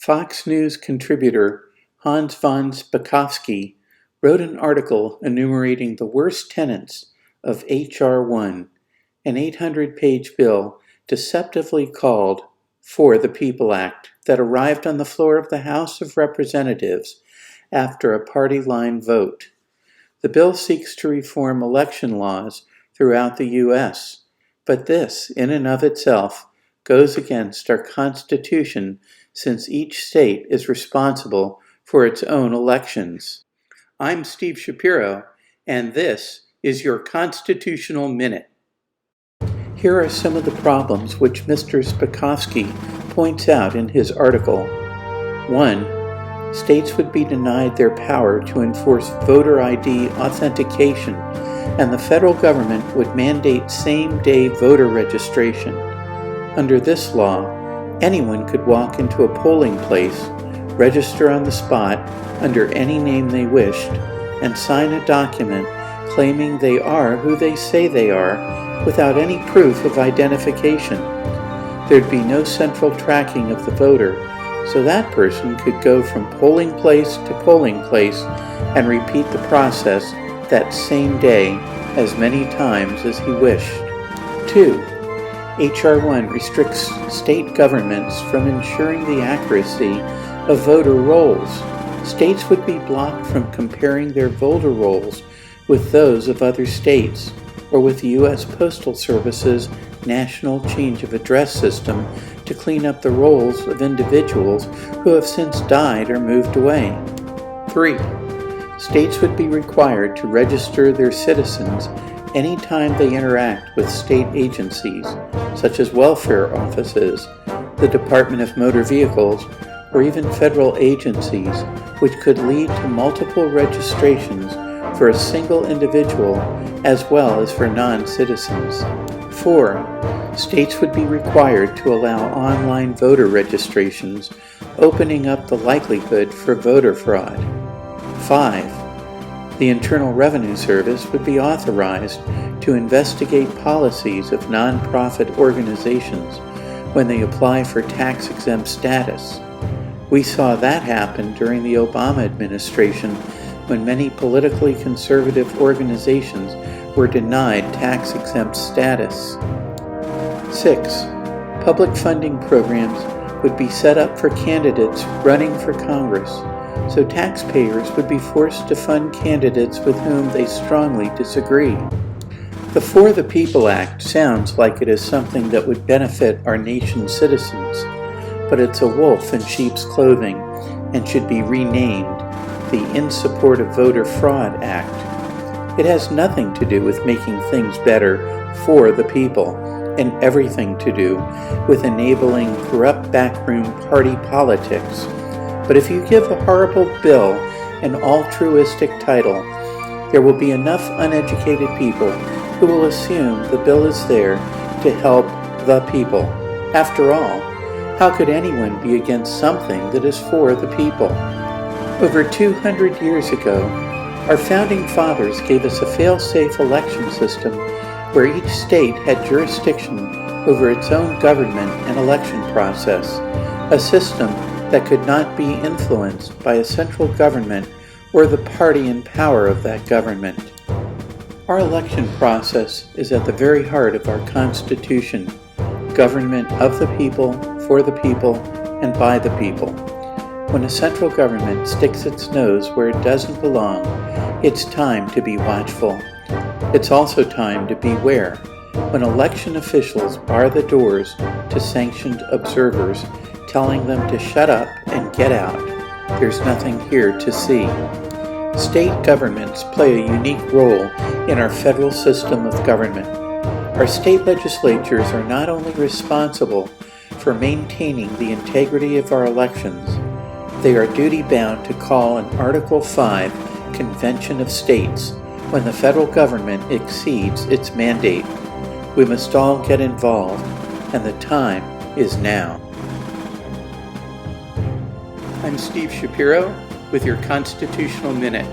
Fox News contributor Hans von Spakovsky wrote an article enumerating the worst tenets of H.R. 1, an 800-page bill deceptively called For the People Act that arrived on the floor of the House of Representatives after a party-line vote. The bill seeks to reform election laws throughout the U.S., but this, in and of itself, goes against our Constitution since each state is responsible for its own elections. I'm Steve Shapiro, and this is your Constitutional Minute. Here are some of the problems which Mr. Spakovsky points out in his article. 1. States would be denied their power to enforce voter ID authentication, and the federal government would mandate same-day voter registration. Under this law, anyone could walk into a polling place, register on the spot under any name they wished, and sign a document claiming they are who they say they are without any proof of identification. There'd be no central tracking of the voter, so that person could go from polling place to polling place and repeat the process that same day as many times as he wished. 2. H.R. 1 restricts state governments from ensuring the accuracy of voter rolls. States would be blocked from comparing their voter rolls with those of other states, or with the U.S. Postal Service's National Change of Address system to clean up the rolls of individuals who have since died or moved away. 3. States would be required to register their citizens anytime they interact with state agencies, such as welfare offices, the Department of Motor Vehicles, or even federal agencies, which could lead to multiple registrations for a single individual as well as for non-citizens. 4. States would be required to allow online voter registrations, opening up the likelihood for voter fraud. 5. The Internal Revenue Service would be authorized to investigate policies of nonprofit organizations when they apply for tax-exempt status. We saw that happen during the Obama administration when many politically conservative organizations were denied tax-exempt status. 6. Public funding programs would be set up for candidates running for Congress, so taxpayers would be forced to fund candidates with whom they strongly disagree. The For the People Act sounds like it is something that would benefit our nation's citizens, but it's a wolf in sheep's clothing and should be renamed the In Support of Voter Fraud Act. It has nothing to do with making things better for the people, and everything to do with enabling corrupt backroom party politics. But if you give a horrible bill an altruistic title, there will be enough uneducated people who will assume the bill is there to help the people. After all, how could anyone be against something that is for the people? Over 200 years ago, our founding fathers gave us a fail-safe election system where each state had jurisdiction over its own government and election process, a system that could not be influenced by a central government or the party in power of that government. Our election process is at the very heart of our Constitution, government of the people, for the people, and by the people. When a central government sticks its nose where it doesn't belong, it's time to be watchful. It's also time to beware when election officials bar the doors to sanctioned observers, telling them to shut up and get out. There's nothing here to see. State governments play a unique role in our federal system of government. Our state legislatures are not only responsible for maintaining the integrity of our elections, they are duty-bound to call an Article 5 Convention of States when the federal government exceeds its mandate. We must all get involved, and the time is now. I'm Steve Shapiro with your Constitutional Minute.